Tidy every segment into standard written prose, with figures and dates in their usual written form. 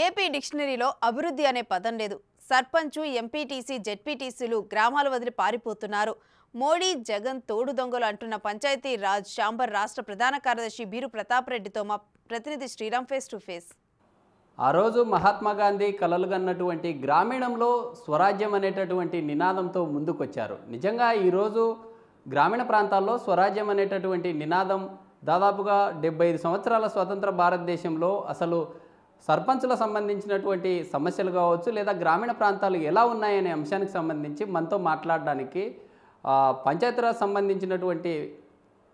AP డిక్షనరీలో అభివృద్ధి అనే పదం లేదు. సర్పంచు, ఎంపీటీసీ, జెడ్పీటీసీలు గ్రామాలు వదిలి పారిపోతున్నారు. మోడీ, జగన్ తోడు దొంగలు అంటున్న పంచాయతీ రాజ్ ఛాంబర్ రాష్ట్ర ప్రధాన కార్యదర్శి బీరు ప్రతాప్ రెడ్డితో మా ప్రతినిధి శ్రీరామ్ ఫేస్ టు ఫేస్. ఆ రోజు మహాత్మా గాంధీ కలలుగన్నటువంటి గ్రామీణంలో స్వరాజ్యం అనేటటువంటి నినాదంతో ముందుకొచ్చారు. నిజంగా ఈరోజు గ్రామీణ ప్రాంతాల్లో స్వరాజ్యం అనేటటువంటి నినాదం దాదాపుగా 75 సంవత్సరాల స్వతంత్ర భారతదేశంలో అసలు సర్పంచుల సంబంధించినటువంటి సమస్యలు కావచ్చు, లేదా గ్రామీణ ప్రాంతాలు ఎలా ఉన్నాయనే అంశానికి సంబంధించి మనతో మాట్లాడడానికి పంచాయతీరాజ్ సంబంధించినటువంటి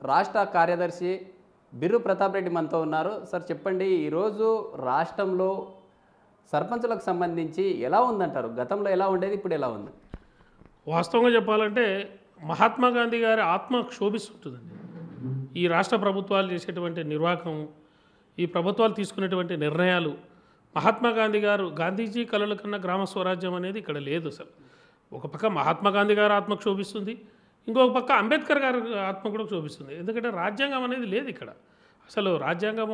రాష్ట్ర కార్యదర్శి బిర్రు ప్రతాప్ రెడ్డి మనతో ఉన్నారు. సార్ చెప్పండి, ఈరోజు రాష్ట్రంలో సర్పంచులకు సంబంధించి ఎలా ఉందంటారు? గతంలో ఎలా ఉండేది, ఇప్పుడు ఎలా ఉంది? వాస్తవంగా చెప్పాలంటే మహాత్మా గాంధీ గారి ఆత్మ క్షోభిస్తుంటుందండి. ఈ రాష్ట్ర ప్రభుత్వాలు చేసేటువంటి నిర్వాహకం, ఈ ప్రభుత్వాలు తీసుకునేటువంటి నిర్ణయాలు, మహాత్మా గాంధీ గారు గాంధీజీ కలల కన్నా గ్రామ స్వరాజ్యం అనేది ఇక్కడ లేదు. అసలు ఒక పక్క మహాత్మా గాంధీ గారి ఆత్మ క్షోభిస్తుంది, ఇంకొక పక్క అంబేద్కర్ గారి ఆత్మ కూడా క్షోభిస్తుంది. ఎందుకంటే రాజ్యాంగం అనేది లేదు ఇక్కడ. అసలు రాజ్యాంగం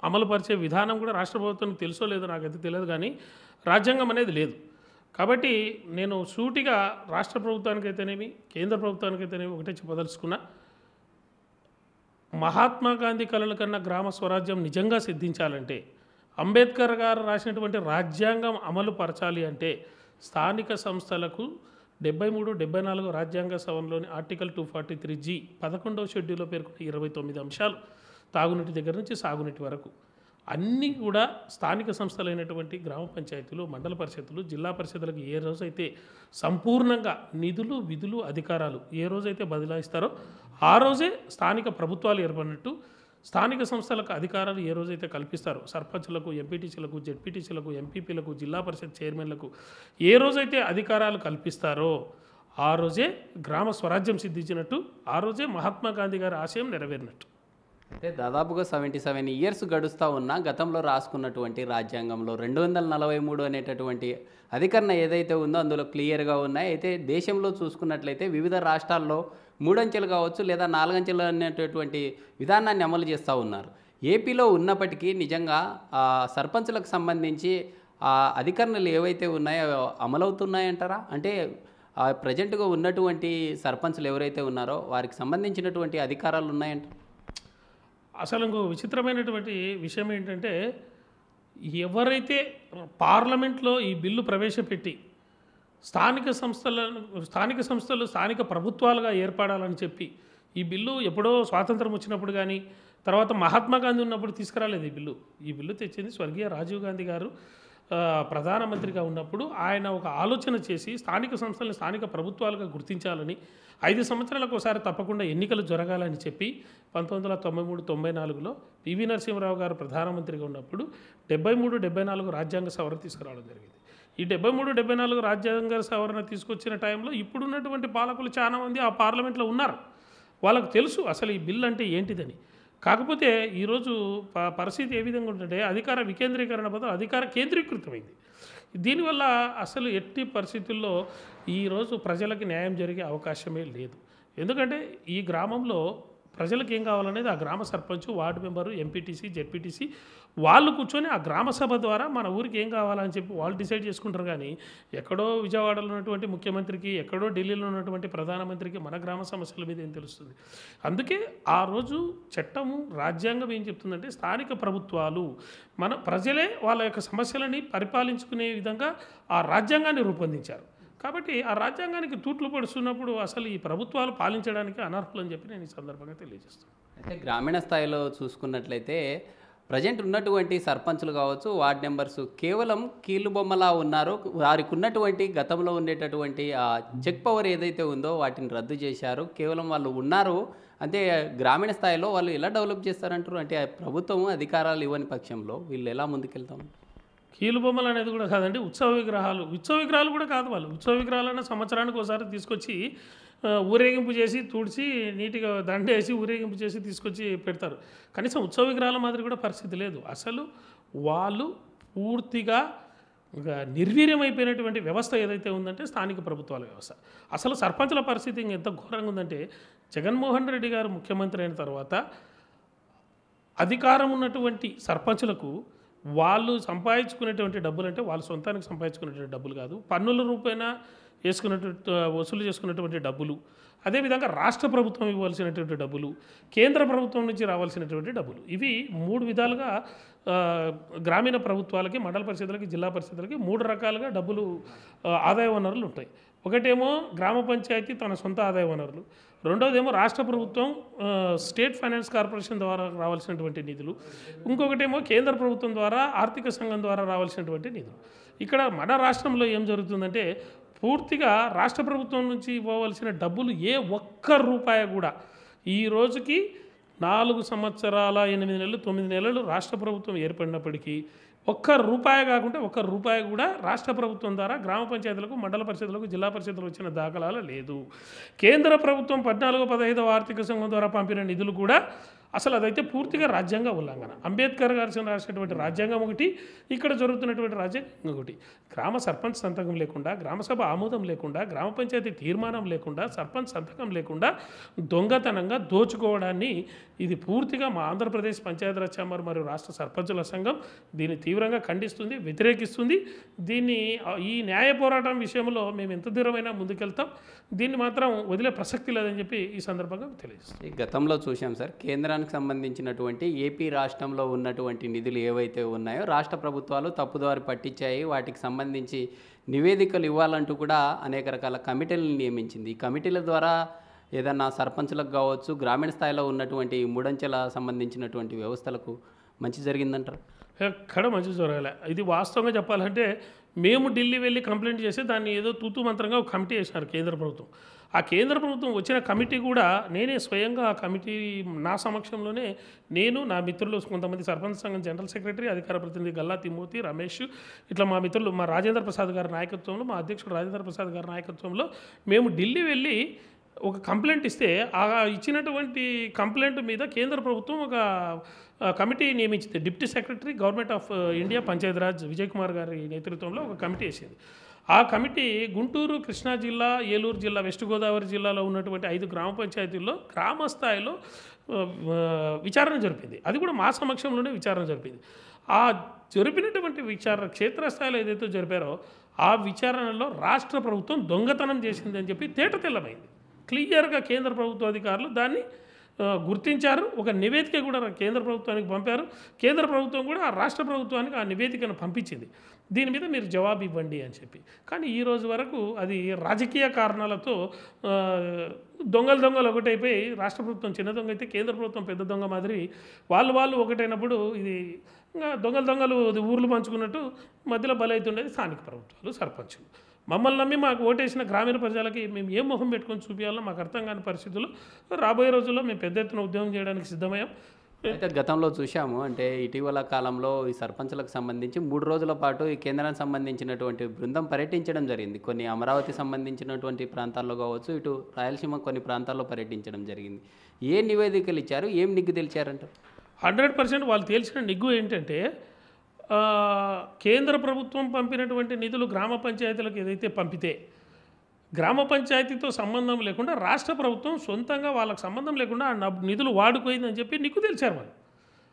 అమలుపరిచే విధానం కూడా రాష్ట్ర ప్రభుత్వానికి తెలుసో లేదో నాకైతే తెలియదు, కానీ రాజ్యాంగం అనేది లేదు. కాబట్టి నేను సూటిగా రాష్ట్ర ప్రభుత్వానికైతేనేమి, కేంద్ర ప్రభుత్వానికైతేనేమి ఒకటే చెప్పదలుచుకున్నా, మహాత్మా గాంధీ కలల కన్నా గ్రామ స్వరాజ్యం నిజంగా సిద్ధించాలంటే, అంబేద్కర్ గారు రాసినటువంటి రాజ్యాంగం అమలు పరచాలి అంటే స్థానిక సంస్థలకు 73, 74 రాజ్యాంగ సవరణలోని ఆర్టికల్ 243G 11వ షెడ్యూల్లో పేర్కొన్న 29 అంశాలు, తాగునీటి దగ్గర నుంచి సాగునీటి వరకు అన్నీ కూడా స్థానిక సంస్థలైనటువంటి గ్రామ పంచాయతీలు, మండల పరిషత్తులు, జిల్లా పరిషత్తులకు ఏ రోజైతే సంపూర్ణంగా నిధులు, విధులు, అధికారాలు ఏ రోజైతే బదలాయిస్తారో ఆ రోజే స్థానిక ప్రభుత్వాలు ఏర్పడినట్టు. స్థానిక సంస్థలకు అధికారాలు ఏ రోజైతే కల్పిస్తారో, సర్పంచులకు, ఎంపీటీసీలకు, జెడ్పీటీసీలకు, ఎంపీపీలకు, జిల్లా పరిషత్ చైర్మన్లకు ఏ రోజైతే అధికారాలు కల్పిస్తారో ఆ రోజే గ్రామ స్వరాజ్యం సిద్ధించినట్టు, ఆ రోజే మహాత్మా గాంధీ గారి ఆశయం నెరవేరినట్టు. అంటే దాదాపుగా 77 ఇయర్స్ గడుస్తూ ఉన్న గతంలో రాసుకున్నటువంటి రాజ్యాంగంలో 243 అనేటటువంటి అధికరణ ఏదైతే ఉందో అందులో క్లియర్గా ఉన్నాయి. అయితే దేశంలో చూసుకున్నట్లయితే వివిధ రాష్ట్రాల్లో 3 అంచెలు కావచ్చు, లేదా 4 అంచెలు అనేటటువంటి విధానాన్ని అమలు చేస్తూ ఉన్నారు. ఏపీలో ఉన్నప్పటికీ నిజంగా సర్పంచులకు సంబంధించి అధికరణలు ఏవైతే ఉన్నాయో అమలవుతున్నాయంటారా? అంటే ప్రజెంట్గా ఉన్నటువంటి సర్పంచులు ఎవరైతే ఉన్నారో వారికి సంబంధించినటువంటి అధికారాలు ఉన్నాయంట. అసలు ఇంకో విచిత్రమైనటువంటి విషయం ఏంటంటే, ఎవరైతే పార్లమెంట్లో ఈ బిల్లు ప్రవేశపెట్టి స్థానిక సంస్థలు స్థానిక ప్రభుత్వాలుగా ఏర్పడాలని చెప్పి ఈ బిల్లు ఎప్పుడో స్వాతంత్రం వచ్చినప్పుడు కానీ, తర్వాత మహాత్మా గాంధీ ఉన్నప్పుడు తీసుకురాలేదు ఈ బిల్లు తెచ్చింది స్వర్గీయ రాజీవ్ గాంధీ గారు ప్రధానమంత్రిగా ఉన్నప్పుడు. ఆయన ఒక ఆలోచన చేసి స్థానిక సంస్థలను స్థానిక ప్రభుత్వాలుగా గుర్తించాలని, 5 సంవత్సరాలకు ఒకసారి తప్పకుండా ఎన్నికలు జరగాలని చెప్పి 1993-94లో పివి నరసింహరావు గారు ప్రధానమంత్రిగా ఉన్నప్పుడు 73-74 రాజ్యాంగ సవరణ తీసుకురావడం జరిగింది. ఈ 73-74 రాజ్యాంగ సవరణ తీసుకొచ్చిన టైంలో ఇప్పుడున్నటువంటి పాలకులు చాలామంది ఆ పార్లమెంట్లో ఉన్నారు. వాళ్ళకు తెలుసు అసలు ఈ బిల్ అంటే ఏంటిదని. కాకపోతే ఈరోజు పరిస్థితి ఏ విధంగా ఉంటుందంటే, అధికార వికేంద్రీకరణ బదులు అధికార కేంద్రీకృతమైంది. దీనివల్ల అసలు ఎట్టి పరిస్థితుల్లో ఈరోజు ప్రజలకి న్యాయం జరిగే అవకాశమే లేదు. ఎందుకంటే ఈ గ్రామంలో ప్రజలకు ఏం కావాలనేది ఆ గ్రామ sarpanch, ward member, MPTC, ZPTC వాళ్ళు కూర్చొని ఆ గ్రామ సభ ద్వారా మన ఊరికి ఏం కావాలని చెప్పి వాళ్ళు డిసైడ్ చేసుకుంటారు. కానీ ఎక్కడో విజయవాడలో ఉన్నటువంటి ముఖ్యమంత్రికి, ఎక్కడో ఢిల్లీలో ఉన్నటువంటి ప్రధానమంత్రికి మన గ్రామ సమస్యల మీద ఏం తెలుస్తుంది? అందుకే ఆ రోజు చట్టము, రాజ్యాంగం ఏం చెప్తుందంటే, స్థానిక ప్రభుత్వాలు మన ప్రజలే వాళ్ళ యొక్క సమస్యలని పరిపాలించుకునే విధంగా ఆ రాజ్యాంగాన్ని రూపొందించారు. కాబట్టి ఆ రాజ్యాంగానికి తూట్లు పడుతున్నప్పుడు అసలు ఈ ప్రభుత్వాలు పాలించడానికి అనర్హులని చెప్పి నేను ఈ సందర్భంగా తెలియజేస్తాను. అయితే గ్రామీణ స్థాయిలో చూసుకున్నట్లయితే ప్రజెంట్ ఉన్నటువంటి సర్పంచులు కావచ్చు, వార్డ్ మెంబర్స్ కేవలం కీలుబొమ్మలా ఉన్నారు. వారికి ఉన్నటువంటి గతంలో ఉండేటటువంటి చెక్ పవర్ ఏదైతే ఉందో వాటిని రద్దు చేశారు. కేవలం వాళ్ళు ఉన్నారు. అంటే గ్రామీణ స్థాయిలో వాళ్ళు ఎలా డెవలప్ చేస్తారంటారు? అంటే ప్రభుత్వం అధికారాలు ఇవ్వని పక్షంలో వీళ్ళు ఎలా ముందుకెళ్తాం? కీలుబొమ్మలు అనేది కూడా కాదండి, ఉత్సవ విగ్రహాలు కూడా కాదు. వాళ్ళు ఉత్సవ విగ్రహాలన్న సంవత్సరానికి ఒకసారి తీసుకొచ్చి ఊరేగింపు చేసి తుడిచి నీట్గా దండేసి ఊరేగింపు చేసి తీసుకొచ్చి పెడతారు. కనీసం ఉత్సవ విగ్రహాల మాదిరి కూడా పరిస్థితి లేదు. అసలు వాళ్ళు పూర్తిగా నిర్వీర్యమైపోయినటువంటి వ్యవస్థ ఏదైతే ఉందంటే స్థానిక ప్రభుత్వాల వ్యవస్థ. అసలు సర్పంచుల పరిస్థితి ఎంత ఘోరంగా ఉందంటే, జగన్మోహన్ రెడ్డి గారు ముఖ్యమంత్రి అయిన తర్వాత అధికారం ఉన్నటువంటి సర్పంచులకు వాళ్ళు సంపాదించుకునేటువంటి డబ్బులు అంటే వాళ్ళ సొంతానికి సంపాదించుకునేటువంటి డబ్బులు కాదు, పన్నుల రూపేణా వసూలు చేసుకున్నటువంటి డబ్బులు, అదేవిధంగా రాష్ట్ర ప్రభుత్వం ఇవ్వాల్సినటువంటి డబ్బులు, కేంద్ర ప్రభుత్వం నుంచి రావాల్సినటువంటి డబ్బులు, ఇవి 3 విధాలుగా గ్రామీణ ప్రభుత్వాలకి, మండల పరిషత్లకి, జిల్లా పరిషత్లకి 3 రకాలుగా డబ్బులు ఆదాయ వనరులు ఉంటాయి. ఒకటేమో గ్రామ పంచాయతీ తన సొంత ఆదాయ వనరులు, రెండోదేమో రాష్ట్ర ప్రభుత్వం స్టేట్ ఫైనాన్స్ కార్పొరేషన్ ద్వారా రావాల్సినటువంటి నిధులు, ఇంకొకటేమో కేంద్ర ప్రభుత్వం ద్వారా ఆర్థిక సంఘం ద్వారా రావాల్సినటువంటి నిధులు. ఇక్కడ మన రాష్ట్రంలో ఏం జరుగుతుందంటే పూర్తిగా రాష్ట్ర ప్రభుత్వం నుంచి ఇవ్వవలసిన డబ్బులు ఏ ఒక్క రూపాయి కూడా ఈ రోజుకి 4 సంవత్సరాల 8 నెలలు 9 నెలలు రాష్ట్ర ప్రభుత్వం ఏర్పడినప్పటికీ ఒక్క రూపాయి కాకుండా ఒక్క రూపాయి కూడా రాష్ట్ర ప్రభుత్వం ద్వారా గ్రామ పంచాయతీలకు, మండల పరిషత్లకు, జిల్లా పరిషత్లకు వచ్చిన దాఖలాలు లేదు. కేంద్ర ప్రభుత్వం 14-15 ఆర్థిక సంఘం ద్వారా పంపిన నిధులు కూడా అసలు అదైతే పూర్తిగా రాజ్యాంగ ఉల్లంఘన. అంబేద్కర్ గారు రాసినటువంటి రాజ్యాంగం ఒకటి, ఇక్కడ జరుగుతున్నటువంటి రాజ్యాంగం ఒకటి. గ్రామ సర్పంచ్ సంతకం లేకుండా, గ్రామసభ ఆమోదం లేకుండా, గ్రామ పంచాయతీ తీర్మానం లేకుండా, సర్పంచ్ సంతకం లేకుండా దొంగతనంగా దోచుకోవడాన్ని ఇది పూర్తిగా మా ఆంధ్రప్రదేశ్ పంచాయతీరాజ్ ఛాంబర్ మరియు రాష్ట్ర సర్పంచుల సంఘం దీన్ని తీవ్రంగా ఖండిస్తుంది, వ్యతిరేకిస్తుంది. దీన్ని ఈ న్యాయ పోరాటం విషయంలో మేము ఎంత దూరమైనా ముందుకెళ్తాం, దీన్ని మాత్రం వదిలే ప్రసక్తి లేదని చెప్పి ఈ సందర్భంగా తెలియజేస్తాం. గతంలో చూసాం సార్, కేంద్రానికి సంబంధించినటువంటి ఏపీ రాష్ట్రంలో ఉన్నటువంటి నిధులు ఏవైతే ఉన్నాయో రాష్ట్ర ప్రభుత్వాలు తప్పుదారి పట్టించాయి, వాటికి సంబంధించి నివేదికలు ఇవ్వాలంటూ కూడా అనేక రకాల కమిటీలను నియమించింది. ఈ కమిటీల ద్వారా ఏదన్నా సర్పంచులకు కావచ్చు, గ్రామీణ స్థాయిలో ఉన్నటువంటి మూడంచెల సంబంధించినటువంటి వ్యవస్థలకు మంచి జరిగిందంటారు? ఎక్కడ మంచి జరగలే. ఇది వాస్తవంగా చెప్పాలంటే మేము ఢిల్లీ వెళ్ళి కంప్లైంట్ చేస్తే దాన్ని ఏదో తూతూ మంత్రంగా ఒక కమిటీ వేసినారు కేంద్ర ప్రభుత్వం. ఆ కేంద్ర ప్రభుత్వం వచ్చిన కమిటీ కూడా నేనే స్వయంగా ఆ కమిటీ నా సమక్షంలోనే నేను, నా మిత్రులు కొంతమంది సర్పంచ్ సంఘం జనరల్ సెక్రటరీ, అధికార ప్రతినిధి గల్లా తిమోతి, రమేష్, ఇట్లా మా మిత్రులు, మా రాజేంద్ర ప్రసాద్ గారి నాయకత్వంలో, మా అధ్యక్షుడు రాజేంద్ర ప్రసాద్ గారి నాయకత్వంలో మేము ఢిల్లీ వెళ్ళి ఒక కంప్లైంట్ ఇస్తే ఆ ఇచ్చినటువంటి కంప్లైంట్ మీద కేంద్ర ప్రభుత్వం ఒక కమిటీ నియమించింది. Deputy secretary government of India Panchayati Raj Vijay Kumar గారి నేతృత్వంలో ఒక కమిటీ వేసింది. ఆ కమిటీ గుంటూరు, కృష్ణా జిల్లా, ఏలూరు జిల్లా, వెస్ట్ గోదావరి జిల్లాలో ఉన్నటువంటి 5 గ్రామ పంచాయతీల్లో గ్రామ స్థాయిలో విచారణ జరిపింది. అది కూడా మా సమక్షంలోనే విచారణ జరిపింది. ఆ జరిపినటువంటి విచారణ క్షేత్రస్థాయిలో ఏదైతే జరిపారో ఆ విచారణలో రాష్ట్ర ప్రభుత్వం దొంగతనం చేసిందని చెప్పి తేటతెల్లమైంది. క్లియర్గా కేంద్ర ప్రభుత్వ అధికారులు దాన్ని గుర్తించారు. ఒక నివేదిక కూడా కేంద్ర ప్రభుత్వానికి పంపారు. కేంద్ర ప్రభుత్వం కూడా ఆ రాష్ట్ర ప్రభుత్వానికి ఆ నివేదికను పంపించింది, దీని మీద మీరు జవాబు ఇవ్వండి అని చెప్పి. కానీ ఈ రోజు వరకు అది రాజకీయ కారణాలతో దొంగలు ఒకటైపోయి రాష్ట్ర ప్రభుత్వం చిన్న దొంగ అయితే కేంద్ర ప్రభుత్వం పెద్ద దొంగ మాదిరి వాళ్ళు ఒకటైనప్పుడు ఇది ఇంకా దొంగలు ఊర్లు పంచుకున్నట్టు మధ్యలో బలవుతుండేది స్థానిక ప్రభుత్వాలు, సర్పంచులు. మమ్మల్ని నమ్మి మాకు ఓటేసిన గ్రామీణ ప్రజలకి మేము ఏం మొహం పెట్టుకొని చూపించాలో మాకు అర్థం కాని పరిస్థితులు. రాబోయే రోజుల్లో మేము పెద్ద ఎత్తున ఉద్యమం చేయడానికి సిద్ధమయ్యాం. అయితే గతంలో చూశాము, అంటే ఇటీవల కాలంలో ఈ సర్పంచులకు సంబంధించి 3 రోజుల పాటు ఈ కేంద్రానికి సంబంధించినటువంటి బృందం పర్యటించడం జరిగింది. కొన్ని అమరావతి సంబంధించినటువంటి ప్రాంతాల్లో కావచ్చు, ఇటు రాయలసీమ కొన్ని ప్రాంతాల్లో పర్యటించడం జరిగింది. ఏ నివేదికలు ఇచ్చారు, ఏం నిగ్గు తెలిచారంటారు? 100% వాళ్ళు తేల్చిన నిగ్గు ఏంటంటే కేంద్ర ప్రభుత్వం పంపినటువంటి నిధులు గ్రామ పంచాయతీలకు ఏదైతే పంపితే గ్రామ పంచాయతీతో సంబంధం లేకుండా రాష్ట్ర ప్రభుత్వం సొంతంగా వాళ్ళకి సంబంధం లేకుండా ఆ నిధులు వాడుకోయిందని చెప్పి నీకు తెలిసారు వాళ్ళు.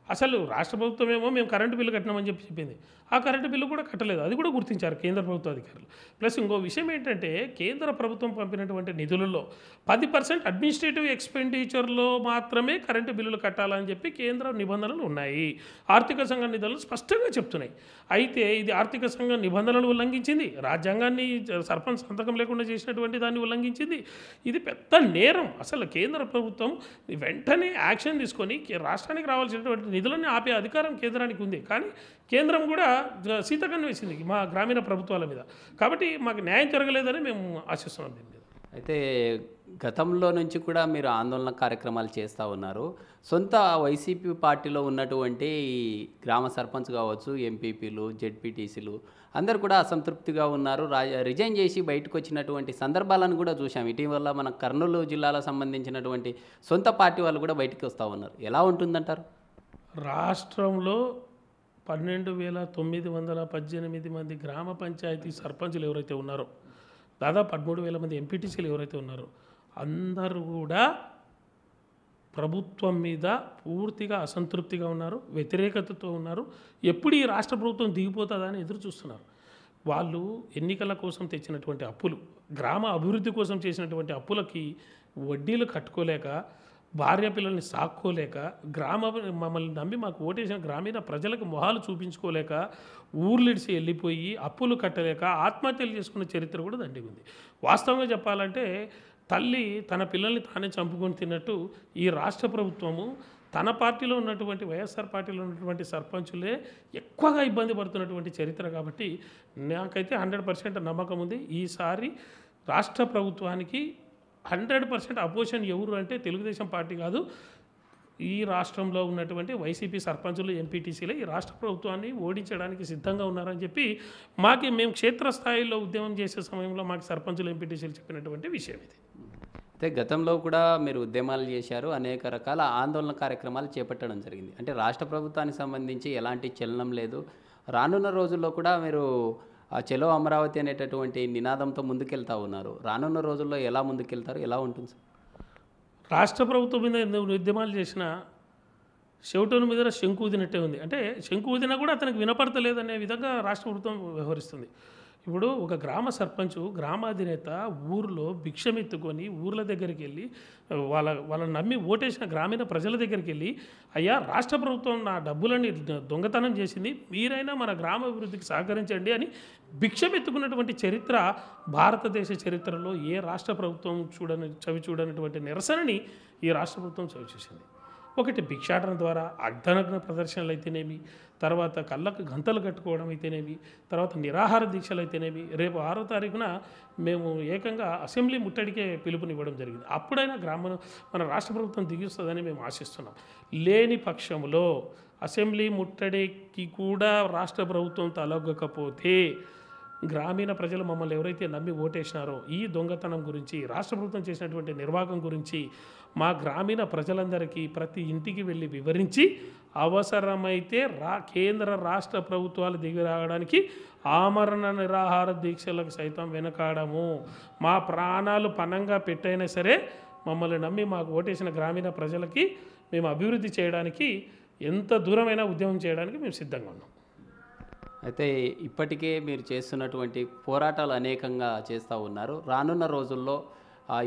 అసలు రాష్ట్ర ప్రభుత్వం ఏమో మేము కరెంటు బిల్లు కట్టినామని చెప్పి చెప్పింది, ఆ కరెంటు బిల్లు కూడా కట్టలేదు, అది కూడా గుర్తించారు కేంద్ర ప్రభుత్వ అధికారులు. ప్లస్ ఇంకో విషయం ఏంటంటే కేంద్ర ప్రభుత్వం పంపినటువంటి నిధులలో 10% అడ్మినిస్ట్రేటివ్ ఎక్స్పెండిచర్లో మాత్రమే కరెంటు బిల్లులు కట్టాలని చెప్పి కేంద్ర నిబంధనలు ఉన్నాయి, ఆర్థిక సంఘ నిబంధనలు స్పష్టంగా చెప్తున్నాయి. అయితే ఇది ఆర్థిక సంఘ నిబంధనలు ఉల్లంఘించింది, రాజ్యాంగాన్ని సర్పంచ్ సంతకం లేకుండా చేసినటువంటి దాన్ని ఉల్లంఘించింది. ఇది పెద్ద నేరం. అసలు కేంద్ర ప్రభుత్వం వెంటనే యాక్షన్ తీసుకొని రాష్ట్రానికి రావాల్సినటువంటి నిధులన్నీ ఆపే అధికారం కేంద్రానికి ఉంది. కానీ కేంద్రం కూడా శీతకన్ను వేసింది మా గ్రామీణ ప్రభుత్వాల మీద. కాబట్టి మాకు న్యాయం జరగలేదని మేము ఆశిస్తున్నాం దీని మీద. అయితే గతంలో నుంచి కూడా మీరు ఆందోళన కార్యక్రమాలు చేస్తూ ఉన్నారు. సొంత వైసీపీ పార్టీలో ఉన్నటువంటి గ్రామ సర్పంచ్ కావచ్చు, ఎంపీపీలు, జెడ్పీటీసీలు అందరు కూడా అసంతృప్తిగా ఉన్నారు. రిజైన్ చేసి బయటకు వచ్చినటువంటి సందర్భాలను కూడా చూసాం. ఇటీవల మన కర్నూలు జిల్లాలో సంబంధించినటువంటి సొంత పార్టీ వాళ్ళు కూడా బయటికి వస్తూ ఉన్నారు. ఎలా ఉంటుందంటారు? రాష్ట్రంలో 12,918 మంది గ్రామ పంచాయతీ సర్పంచులు ఎవరైతే ఉన్నారో, దాదాపు 13,000 మంది ఎంపీటీసీలు ఎవరైతే ఉన్నారో అందరూ కూడా ప్రభుత్వం మీద పూర్తిగా అసంతృప్తిగా ఉన్నారు, వ్యతిరేకతతో ఉన్నారు. ఎప్పుడు ఈ రాష్ట్ర ప్రభుత్వం దిగిపోతుందా అని ఎదురు చూస్తున్నారు. వాళ్ళు ఎన్నికల కోసం తెచ్చినటువంటి అప్పులు, గ్రామ అభివృద్ధి కోసం చేసినటువంటి అప్పులకి వడ్డీలు కట్టుకోలేక, భార్య పిల్లల్ని సాక్కోలేక, మమ్మల్ని నమ్మి మాకు ఓటేసిన గ్రామీణ ప్రజలకు మొహాలు చూపించుకోలేక, ఊర్లిడిసి వెళ్ళిపోయి అప్పులు కట్టలేక ఆత్మహత్యలు చేసుకున్న చరిత్ర కూడా దండిగా ఉంది. వాస్తవంగా చెప్పాలంటే తల్లి తన పిల్లల్ని తానే చంపుకొని తిన్నట్టు ఈ రాష్ట్ర ప్రభుత్వము తన పార్టీలో ఉన్నటువంటి వైఎస్ఆర్ పార్టీలో ఉన్నటువంటి సర్పంచులే ఎక్కువగా ఇబ్బంది పడుతున్నటువంటి చరిత్ర. కాబట్టి నాకైతే 100% నమ్మకం ఉంది. ఈసారి రాష్ట్ర ప్రభుత్వానికి 100% అపోజిషన్ ఎవరు అంటే తెలుగుదేశం పార్టీ కాదు, ఈ రాష్ట్రంలో ఉన్నటువంటి వైసీపీ సర్పంచులు, ఎంపీటీసీలే ఈ రాష్ట్ర ప్రభుత్వాన్ని ఓడించడానికి సిద్ధంగా ఉన్నారని చెప్పి మేము క్షేత్రస్థాయిలో ఉద్యమం చేసే సమయంలో మాకు సర్పంచులు, ఎంపీటీసీలు చెప్పినటువంటి విషయం ఇది. అయితే గతంలో కూడా మీరు ఉద్యమాలు చేశారు, అనేక రకాల ఆందోళన కార్యక్రమాలు చేపట్టడం జరిగింది. అంటే రాష్ట్ర ప్రభుత్వానికి సంబంధించి ఎలాంటి చలనం లేదు. రానున్న రోజుల్లో కూడా మీరు చలో అమరావతి అనేటటువంటి నినాదంతో ముందుకెళ్తా ఉన్నారు. రానున్న రోజుల్లో ఎలా ముందుకెళ్తారు, ఎలా ఉంటుంది సార్? రాష్ట్ర ప్రభుత్వం మీద ఉద్యమాలు చేసిన చెవిటోని మీద శంకు ఊదినట్టే ఉంది. అంటే శంకు ఊదినా కూడా అతనికి వినపడతలేదనే విధంగా రాష్ట్ర ప్రభుత్వం వ్యవహరిస్తుంది. ఇప్పుడు ఒక గ్రామ సర్పంచు, గ్రామాధినేత ఊరిలో భిక్షమెత్తుకొని ఊర్ల దగ్గరికి వెళ్ళి వాళ్ళని నమ్మి ఓటేసిన గ్రామీణ ప్రజల దగ్గరికి వెళ్ళి, అయ్యా రాష్ట్ర ప్రభుత్వం నా డబ్బులని దొంగతనం చేసింది, మీరైనా మన గ్రామ అభివృద్ధికి సహకరించండి అని భిక్షమెత్తుకున్నటువంటి చరిత్ర భారతదేశ చరిత్రలో ఏ రాష్ట్ర ప్రభుత్వం చవి చూడనటువంటి నిరసనని ఈ రాష్ట్ర ప్రభుత్వం చవి చూసింది. ఒకటి భిక్షాటన ద్వారా అర్ధనగ్న ప్రదర్శనలు అయితేనేమి, తర్వాత కళ్ళకు గంతలు కట్టుకోవడం అయితేనేమి, తర్వాత నిరాహార దీక్షలు అయితేనేమి. రేపు 6వ తారీఖున మేము ఏకంగా అసెంబ్లీ ముట్టడికే పిలుపునివ్వడం జరిగింది. అప్పుడైనా మన రాష్ట్ర ప్రభుత్వం దిగిస్తుందని మేము ఆశిస్తున్నాం. లేని పక్షంలో అసెంబ్లీ ముట్టడికి కూడా రాష్ట్ర ప్రభుత్వం తలొగ్గకపోతే గ్రామీణ ప్రజలు మమ్మల్ని ఎవరైతే నమ్మి ఓటేసినారో ఈ దొంగతనం గురించి, రాష్ట్ర ప్రభుత్వం చేసినటువంటి నిర్వాహకం గురించి మా గ్రామీణ ప్రజలందరికీ ప్రతి ఇంటికి వెళ్ళి వివరించి, అవసరమైతే కేంద్ర రాష్ట్ర ప్రభుత్వాలు దిగి రావడానికి ఆమరణ నిరాహార దీక్షలకు సైతం వెనకాడము. మా ప్రాణాలు పణంగా పెట్టైనా సరే మమ్మల్ని నమ్మి మాకు ఓటేసిన గ్రామీణ ప్రజలకి మేము అభివృద్ధి చేయడానికి ఎంత దూరమైనా ఉద్యమం చేయడానికి మేము సిద్ధంగా ఉన్నాం. అయితే ఇప్పటికే మీరు చేస్తున్నటువంటి పోరాటాలు అనేకంగా చేస్తూ ఉన్నారు. రానున్న రోజుల్లో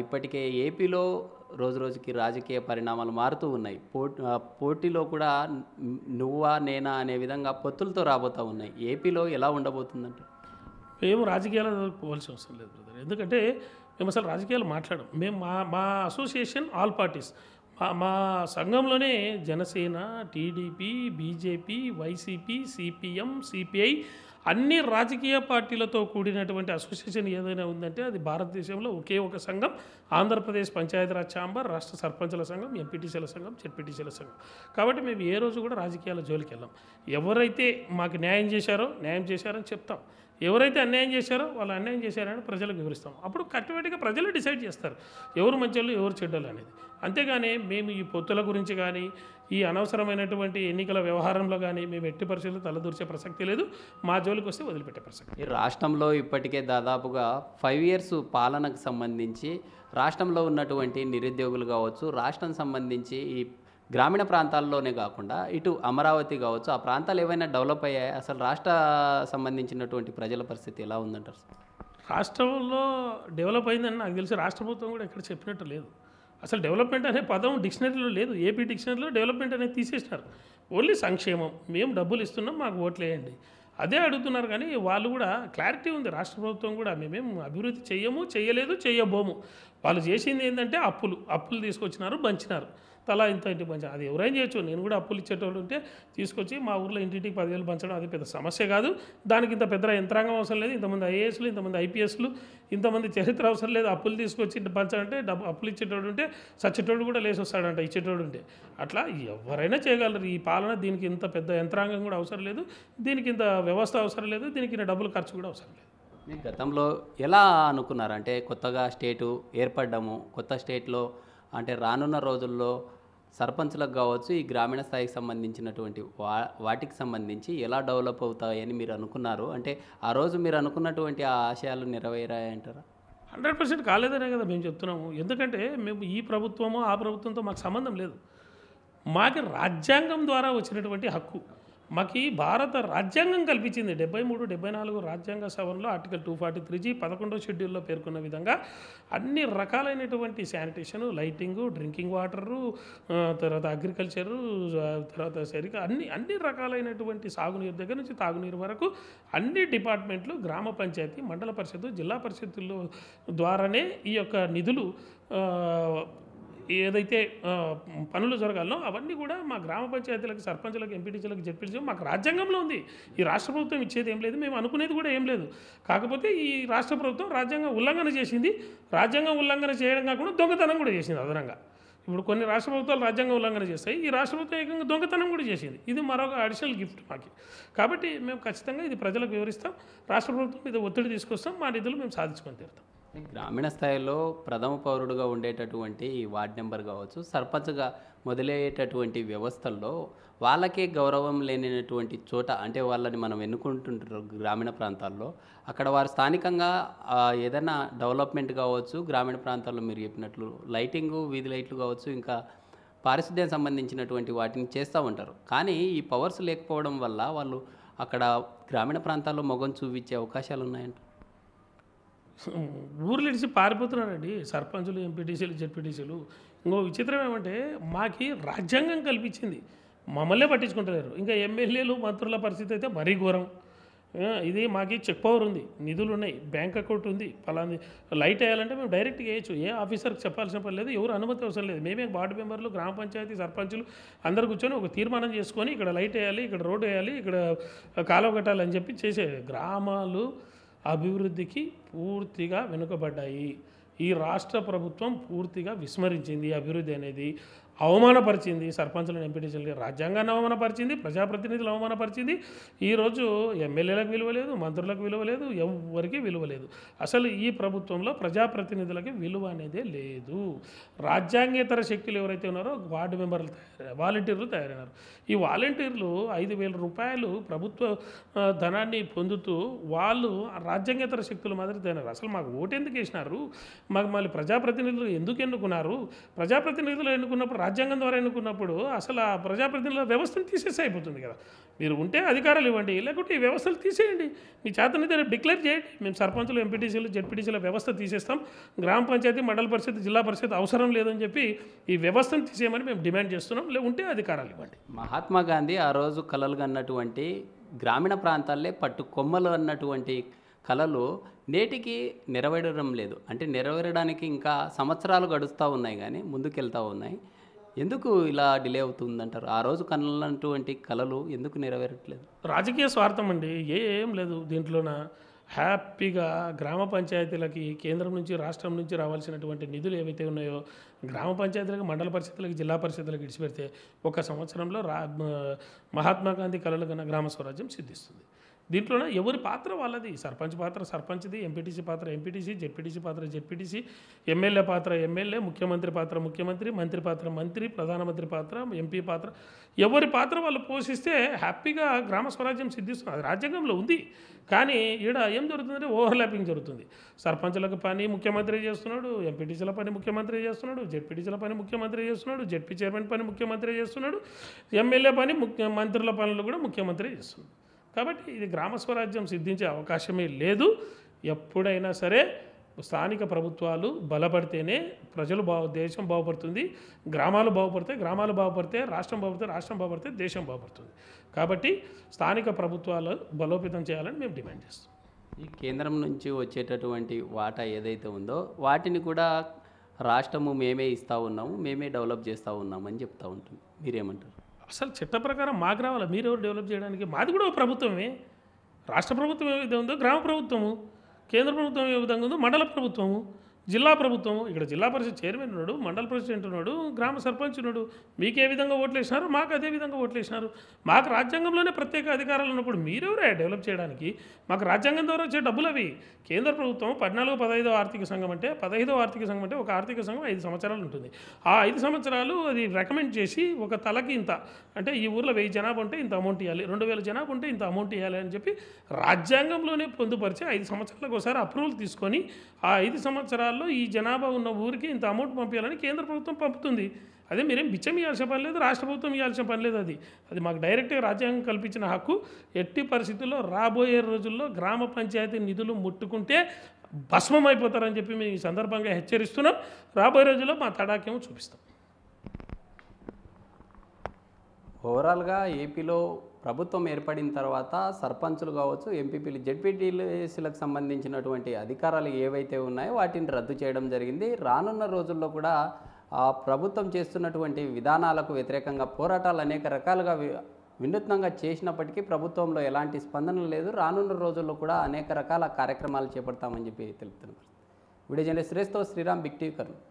ఇప్పటికే ఏపీలో రోజు రోజుకి రాజకీయ పరిణామాలు మారుతూ ఉన్నాయి. పోటీలో కూడా నువ్వా నేనా అనే విధంగా పొత్తులతో రాబోతూ ఉన్నాయి. ఏపీలో ఎలా ఉండబోతుందంటే? మేము రాజకీయాలు పోవాల్సిన అవసరం లేదు బ్రదర్. ఎందుకంటే మేము అసలు రాజకీయాలు మాట్లాడడం. మేము మా అసోసియేషన్ ఆల్ పార్టీస్, మా సంఘంలోనే Janasena, TDP, BJP, YCP, CPM, CPI అన్ని రాజకీయ పార్టీలతో కూడినటువంటి అసోసియేషన్ ఏదైనా ఉందంటే అది భారతదేశంలో ఒకే ఒక సంఘం, ఆంధ్రప్రదేశ్ పంచాయతీరాజ్ ఛాంబర్, రాష్ట్ర సర్పంచుల సంఘం, ఎంపీటీసీల సంఘం, జెడ్పీటీసీల సంఘం. కాబట్టి మేము ఏ రోజు కూడా రాజకీయాల జోలికి వెళ్ళాం. ఎవరైతే మాకు న్యాయం చేశారని చెప్తాం, ఎవరైతే అన్యాయం చేశారో వాళ్ళు అన్యాయం చేశారని ప్రజలకు వివరిస్తాం. అప్పుడు కట్టుబడిగా ప్రజలు డిసైడ్ చేస్తారు ఎవరు మంచోళ్ళు ఎవరు చెడ్డలు అనేది. అంతేగాని మేము ఈ పొత్తుల గురించి కానీ ఈ అనవసరమైనటువంటి ఎన్నికల వ్యవహారంలో కానీ మేము ఎట్టి పరిస్థితుల్లో తలదూర్చే ప్రసక్తి లేదు. మా జోలికి వస్తే వదిలిపెట్టే ప్రసక్తి. ఈ రాష్ట్రంలో ఇప్పటికే దాదాపుగా 5 years పాలనకు సంబంధించి రాష్ట్రంలో ఉన్నటువంటి నిరుద్యోగులు కావచ్చు, రాష్ట్రం సంబంధించి ఈ గ్రామీణ ప్రాంతాల్లోనే కాకుండా ఇటు అమరావతి కావచ్చు, ఆ ప్రాంతాలు ఏవైనా డెవలప్ అయ్యాయి? అసలు రాష్ట్ర సంబంధించినటువంటి ప్రజల పరిస్థితి ఎలా ఉందంటారు? రాష్ట్రంలో డెవలప్ అయిందని నాకు తెలిసి రాష్ట్ర ప్రభుత్వం కూడా ఎక్కడ చెప్పినట్టు లేదు. అసలు డెవలప్మెంట్ అనే పదం డిక్షనరీలో లేదు. ఏపీ డిక్షనరీలో డెవలప్మెంట్ అనేది తీసేసినారు. ఓన్లీ సంక్షేమం, మేము డబ్బులు ఇస్తున్నాం మాకు ఓట్లు వేయండి అదే అడుగుతున్నారు. కానీ వాళ్ళు కూడా క్లారిటీ ఉంది, రాష్ట్ర ప్రభుత్వం కూడా మేమేం అభివృద్ధి చేయలేదు, చేయబోము. వాళ్ళు చేసింది ఏంటంటే అప్పులు తీసుకొచ్చినారు, పంచినారు. తలా ఇంటి పంచాలి. అది ఎవరైనా చేయొచ్చు. నేను కూడా అప్పులు ఇచ్చేటోళ్ళు ఉంటే తీసుకొచ్చి మా ఊర్లో ఇంటింటికి 10,000 పంచడం అది పెద్ద సమస్య కాదు. దానికి ఇంత పెద్ద యంత్రాంగం అవసరం లేదు. ఇంతమంది ఐఏఎస్లు, ఇంతమంది ఐపీఎస్లు, ఇంతమంది చరిత్ర అవసరం లేదు. అప్పులు తీసుకొచ్చి పంచాలంటే అప్పులు ఇచ్చేటోడు ఉంటే చచ్చేటోడు కూడా లేచి వస్తాడంట ఇచ్చేటోడు ఉంటే. అట్లా ఎవరైనా చేయగలరు ఈ పాలన. దీనికి ఇంత పెద్ద యంత్రాంగం కూడా అవసరం లేదు, దీనికి ఇంత వ్యవస్థ అవసరం లేదు, దీనికి ఇంత డబ్బులు ఖర్చు కూడా అవసరం లేదు. మీరు గతంలో ఎలా అనుకున్నారు? అంటే కొత్తగా స్టేటు ఏర్పడ్డము, కొత్త స్టేట్లో అంటే రానున్న రోజుల్లో సర్పంచ్లకు కావచ్చు, ఈ గ్రామీణ స్థాయికి సంబంధించినటువంటి వాటికి సంబంధించి ఎలా డెవలప్ అవుతాయని మీరు అనుకున్నారు? అంటే ఆ రోజు మీరు అనుకున్నటువంటి ఆ ఆశయాలు నెరవేరాయంటారా? 100% కాలేదనే కదా మేము చెప్తున్నాము. ఎందుకంటే మేము ఈ ప్రభుత్వమో ఆ ప్రభుత్వంతో మాకు సంబంధం లేదు. మాకు రాజ్యాంగం ద్వారా వచ్చినటువంటి హక్కు, మాకు భారత రాజ్యాంగం కల్పించింది. 73, 74 రాజ్యాంగ సవరణలో ఆర్టికల్ 243G 11వ షెడ్యూల్లో పేర్కొన్న విధంగా అన్ని రకాలైనటువంటి శానిటేషను, లైటింగు, డ్రింకింగ్ వాటరు, తర్వాత అగ్రికల్చరు, తర్వాత సరిగా అన్ని రకాలైనటువంటి సాగునీరు దగ్గర నుంచి తాగునీరు వరకు అన్ని డిపార్ట్మెంట్లు, గ్రామ పంచాయతీ, మండల పరిషత్తు, జిల్లా పరిషత్తుల ద్వారానే ఈ యొక్క నిధులు ఏదైతే పనులు జరగాలనో అవన్నీ కూడా మా గ్రామ పంచాయతీలకు, సర్పంచులకు, ఎంపీటీసీలకు, జెడ్పీటీసీలకు మాకు రాజ్యాంగంలో ఉంది. ఈ రాష్ట్ర ప్రభుత్వం ఇచ్చేది ఏం లేదు, మేము అనుకునేది కూడా ఏం లేదు. కాకపోతే ఈ రాష్ట్ర ప్రభుత్వం రాజ్యాంగం ఉల్లంఘన చేసింది. రాజ్యాంగం ఉల్లంఘన చేయడం కాకుండా దొంగతనం కూడా చేసింది అదనంగా. ఇప్పుడు కొన్ని రాష్ట్ర ప్రభుత్వాలు రాజ్యాంగం ఉల్లంఘన చేస్తాయి, ఈ రాష్ట్ర ప్రభుత్వం ఏకంగా దొంగతనం కూడా చేసింది. ఇది మరొక అడిషనల్ గిఫ్ట్ మాకు. కాబట్టి మేము ఖచ్చితంగా ఇది ప్రజలకు వివరిస్తాం, రాష్ట్ర ప్రభుత్వం మీద ఒత్తిడి తీసుకొస్తాం, మా నిధులు మేము సాధించుకొని తీరుతాం. గ్రామీణ స్థాయిలో ప్రథమ పౌరుడుగా ఉండేటటువంటి వార్డ్ నెంబర్ కావచ్చు, సర్పంచ్గా మొదలయ్యేటటువంటి వ్యవస్థల్లో వాళ్ళకే గౌరవం లేనటువంటి చోట, అంటే వాళ్ళని మనం ఎన్నుకుంటుంటారు గ్రామీణ ప్రాంతాల్లో, అక్కడ వారు స్థానికంగా ఏదైనా డెవలప్మెంట్ కావచ్చు, గ్రామీణ ప్రాంతాల్లో మీరు చెప్పినట్లు లైటింగు, వీధి లైట్లు కావచ్చు, ఇంకా పారిశుద్ధ్యం సంబంధించినటువంటి వాటిని చేస్తూ ఉంటారు. కానీ ఈ పవర్స్ లేకపోవడం వల్ల వాళ్ళు అక్కడ గ్రామీణ ప్రాంతాల్లో మొగం చూపించే అవకాశాలు ఉన్నాయంట. ఊర్లు ఇడిచి పారిపోతున్నారండి సర్పంచులు, ఎంపీటీసీలు, జెడ్పీటీసీలు. ఇంకో విచిత్రం ఏమంటే మాకు రాజ్యాంగం కల్పించింది, మమ్మల్నే పట్టించుకుంటలేరు. ఇంకా ఎమ్మెల్యేలు, మంత్రుల పరిస్థితి అయితే మరీ ఘోరం. ఇది మాకు చెక్ పవర్ ఉంది, నిధులు ఉన్నాయి, బ్యాంక్ అకౌంట్ ఉంది, ఫలాంది లైట్ వేయాలంటే మేము డైరెక్ట్గా వేయచ్చు, ఏ ఆఫీసర్కి చెప్పాల్సిన పని లేదు, ఎవరు అనుమతి అవసరం లేదు. మేమే వార్డు మెంబర్లు, గ్రామ పంచాయతీ సర్పంచులు అందరు కూర్చొని ఒక తీర్మానం చేసుకొని ఇక్కడ లైట్ వేయాలి, ఇక్కడ రోడ్డు వేయాలి, ఇక్కడ కాలువ కట్టాలని చెప్పి చేసేది. గ్రామాలు అభివృద్ధికి పూర్తిగా వెనుకబడ్డాయి. ఈ రాష్ట్ర ప్రభుత్వం పూర్తిగా విస్మరించింది అభివృద్ధి అనేది, అవమానపరిచింది. సర్పంచులను, ఎంపీటీసీలు రాజ్యాంగాన్ని అవమానపరిచింది, ప్రజాప్రతినిధులు అవమానపరిచింది. ఈరోజు ఎమ్మెల్యేలకు విలువ లేదు, మంత్రులకు విలువ లేదు, ఎవరికి విలువ లేదు. అసలు ఈ ప్రభుత్వంలో ప్రజాప్రతినిధులకి విలువ అనేదే లేదు. రాజ్యాంగేతర శక్తులు ఎవరైతే ఉన్నారో వార్డు మెంబర్లు వాలంటీర్లు తయారైనారు. ఈ వాలంటీర్లు 5,000 రూపాయలు ప్రభుత్వ ధనాన్ని పొందుతూ వాళ్ళు రాజ్యాంగేతర శక్తుల మాదిరి తయారు. అసలు మాకు ఓటు ఎందుకు వేసినారు, మాకు మళ్ళీ ప్రజాప్రతినిధులు ఎందుకు ఎన్నుకున్నారు? ప్రజాప్రతినిధులు ఎన్నుకున్నప్పుడు, రాజ్యాంగం ద్వారా ఎన్నుకున్నప్పుడు అసలు ఆ ప్రజాప్రతినిధుల వ్యవస్థను తీసేసి అయిపోతుంది కదా. మీరు ఉంటే అధికారాలు ఇవ్వండి, లేకుంటే ఈ వ్యవస్థలు తీసేయండి. మీ చేతనైతే డిక్లేర్ చేయండి, మేము సర్పంచులు, ఎంపీటీసీలు, జెడ్పీటీసీల వ్యవస్థ తీసేస్తాం, గ్రామ పంచాయతీ, మండల పరిషత్, జిల్లా పరిషత్ అవసరం లేదని చెప్పి ఈ వ్యవస్థను తీసేయమని మేము డిమాండ్ చేస్తున్నాం. ఉంటే అధికారాలు ఇవ్వండి. మహాత్మా గాంధీ ఆ రోజు కలలు కన్నటువంటి గ్రామీణ ప్రాంతాలే పట్టు కొమ్మలు అన్నటువంటి కళలు నేటికి నెరవేరడం లేదు. అంటే నెరవేరడానికి ఇంకా సంవత్సరాలు గడుస్తూ ఉన్నాయి కానీ ముందుకెళ్తూ ఉన్నాయి. ఎందుకు ఇలా డిలే అవుతుందంటారు? ఆ రోజు కన్నటువంటి కళలు ఎందుకు నెరవేరట్లేదు? రాజకీయ స్వార్థం అండి, ఏం లేదు దీంట్లోన. హ్యాపీగా గ్రామ పంచాయతీలకి కేంద్రం నుంచి, రాష్ట్రం నుంచి రావాల్సినటువంటి నిధులు ఏవైతే ఉన్నాయో గ్రామ పంచాయతీలకు, మండల పరిషత్తులకు, జిల్లా పరిషత్తులకు ఇడిచిపెడితే ఒక సంవత్సరంలో మహాత్మా గాంధీ కలలు కన్నా గ్రామ స్వరాజ్యం సిద్ధిస్తుంది. దీంట్లోనే ఎవరి పాత్ర వాళ్ళది. సర్పంచ్ పాత్ర సర్పంచ్ది, ఎంపీటీసీ పాత్ర ఎంపీటీసీ, జెడ్పీటీసీ పాత్ర జెడ్పీటీసీ, ఎమ్మెల్యే పాత్ర ఎమ్మెల్యే, ముఖ్యమంత్రి పాత్ర ముఖ్యమంత్రి, మంత్రి పాత్ర మంత్రి, ప్రధానమంత్రి పాత్ర, ఎంపీ పాత్ర, ఎవరి పాత్ర వాళ్ళు పోషిస్తే హ్యాపీగా గ్రామ స్వరాజ్యం సిద్ధిస్తుంది. అది రాజ్యాంగంలో ఉంది. కానీ ఈడ ఏం జరుగుతుందంటే ఓవర్లాపింగ్ జరుగుతుంది. సర్పంచులకు పని ముఖ్యమంత్రి చేస్తున్నాడు, ఎంపీటీసీల పని ముఖ్యమంత్రి చేస్తున్నాడు, జెడ్పీటీసీల పని ముఖ్యమంత్రి చేస్తున్నాడు, జెడ్పీ చైర్మన్ పని ముఖ్యమంత్రి చేస్తున్నాడు, ఎమ్మెల్యే పని మంత్రుల పనులు కూడా ముఖ్యమంత్రి చేస్తున్నాడు. కాబట్టి ఇది గ్రామ స్వరాజ్యం సిద్ధించే అవకాశమే లేదు. ఎప్పుడైనా సరే స్థానిక ప్రభుత్వాలు బలపడితేనే ప్రజలు దేశం బాగుపడుతుంది, గ్రామాలు బాగుపడితే రాష్ట్రం బాగుపడితే దేశం బాగుపడుతుంది. కాబట్టి స్థానిక ప్రభుత్వాలు బలోపేతం చేయాలని మేము డిమాండ్ చేస్తాం. ఈ కేంద్రం నుంచి వచ్చేటటువంటి వాటా ఏదైతే ఉందో వాటిని కూడా రాష్ట్రము మేమే ఇస్తూ ఉన్నాము, మేమే డెవలప్ చేస్తూ ఉన్నామని చెప్తూ ఉంటుంది. మీరేమంటారు? అసలు చట్ట ప్రకారం మాకు రావాలి, మీరెవరు డెవలప్ చేయడానికి? మాది కూడా ప్రభుత్వమే. రాష్ట్ర ప్రభుత్వం ఏ విధంగా ఉందో గ్రామ ప్రభుత్వము, కేంద్ర ప్రభుత్వం ఏ విధంగా ఉందో మండల ప్రభుత్వము, జిల్లా ప్రభుత్వం ఇక్కడ జిల్లా పరిషత్ చైర్మన్ ఉన్నాడు, మండల ప్రెసిడెంట్ ఉన్నాడు, గ్రామ సర్పంచ్ ఉన్నాడు. మీకు ఏ విధంగా ఓట్లు వేసినారు, మాకు అదే విధంగా ఓట్లు వేసినారు. మాకు రాజ్యాంగంలోనే ప్రత్యేక అధికారాలు ఉన్నప్పుడు మీరెవరే డెవలప్ చేయడానికి? మాకు రాజ్యాంగం ద్వారా వచ్చే డబ్బులు అవి. కేంద్ర ప్రభుత్వం 14-15 ఆర్థిక సంఘం అంటే 15వ ఆర్థిక సంఘం అంటే ఒక ఆర్థిక సంఘం 5 సంవత్సరాలు ఉంటుంది. ఆ 5 సంవత్సరాలు అది రికమెండ్ చేసి ఒక తలకి ఇంత అంటే ఈ ఊర్లో 1000 జనాభా ఉంటే ఇంత అమౌంట్ ఇవ్వాలి, 2000 జనాభా ఉంటే ఇంత అమౌంట్ ఇవ్వాలి అని చెప్పి రాజ్యాంగంలోనే పొందుపరిచి 5 సంవత్సరాలకు ఒకసారి అప్రూవల్ తీసుకొని ఆ 5 సంవత్సరాల్లో ఈ జనాభా ఉన్న ఊరికి ఇంత అమౌంట్ పంపించాలని కేంద్ర ప్రభుత్వం పంపుతుంది. అదే మీరేం బిచ్చం ఇవ్వాల్సిన పని లేదు, రాష్ట్ర ప్రభుత్వం ఇవ్వాల్సిన పని లేదు. అది మాకు డైరెక్ట్గా రాజ్యాంగం కల్పించిన హక్కు. ఎట్టి పరిస్థితుల్లో రాబోయే రోజుల్లో గ్రామ పంచాయతీ నిధులు ముట్టుకుంటే భస్మం అయిపోతారని చెప్పి మేము ఈ సందర్భంగా హెచ్చరిస్తున్నాం. రాబోయే రోజుల్లో మా తడాకేమో చూపిస్తాం. ఓవరాల్గా ఏపీలో ప్రభుత్వం ఏర్పడిన తర్వాత సర్పంచులు కావచ్చు, ఎంపీపీలు, జెడ్పీటీసీలకు సంబంధించినటువంటి అధికారాలు ఏవైతే ఉన్నాయో వాటిని రద్దు చేయడం జరిగింది. రానున్న రోజుల్లో కూడా ప్రభుత్వం చేస్తున్నటువంటి విధానాలకు వ్యతిరేకంగా పోరాటాలు అనేక రకాలుగా వినూత్నంగా చేసినప్పటికీ ప్రభుత్వంలో ఎలాంటి స్పందన లేదు. రానున్న రోజుల్లో కూడా అనేక రకాల కార్యక్రమాలు చేపడతామని చెప్పి తెలుపుతున్నారు. వీడియో జర్నలిస్ట్ సురేష్తో శ్రీరామ్, బిగ్ టీవీ కర్నూలు.